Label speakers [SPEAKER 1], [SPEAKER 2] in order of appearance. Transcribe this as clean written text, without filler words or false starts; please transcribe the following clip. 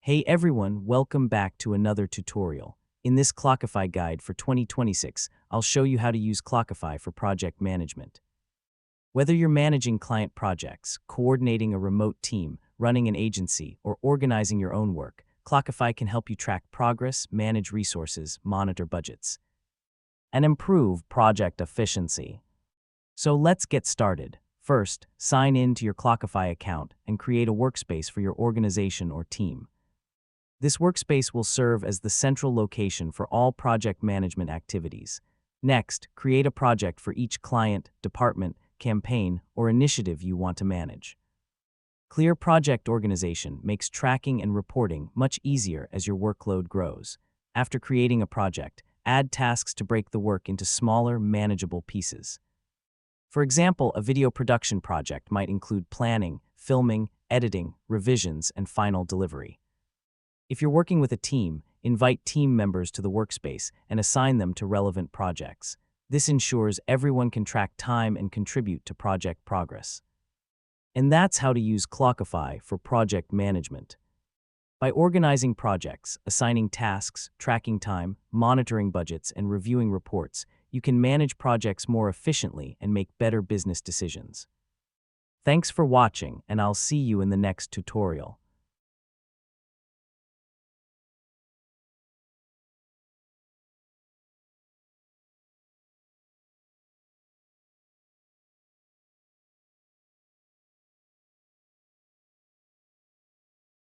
[SPEAKER 1] Hey everyone, welcome back to another tutorial. In this Clockify guide for 2026, I'll show you how to use Clockify for project management. Whether you're managing client projects, coordinating a remote team, running an agency, or organizing your own work, Clockify can help you track progress, manage resources, monitor budgets, and improve project efficiency. So let's get started. First, sign in to your Clockify account and create a workspace for your organization or team. This workspace will serve as the central location for all project management activities. Next, create a project for each client, department, campaign, or initiative you want to manage. Clear project organization makes tracking and reporting much easier as your workload grows. After creating a project, add tasks to break the work into smaller, manageable pieces. For example, a video production project might include planning, filming, editing, revisions, and final delivery. If you're working with a team, invite team members to the workspace and assign them to relevant projects. This ensures everyone can track time and contribute to project progress. And that's how to use Clockify for project management. By organizing projects, assigning tasks, tracking time, monitoring budgets, and reviewing reports, you can manage projects more efficiently and make better business decisions. Thanks for watching, and I'll see you in the next tutorial.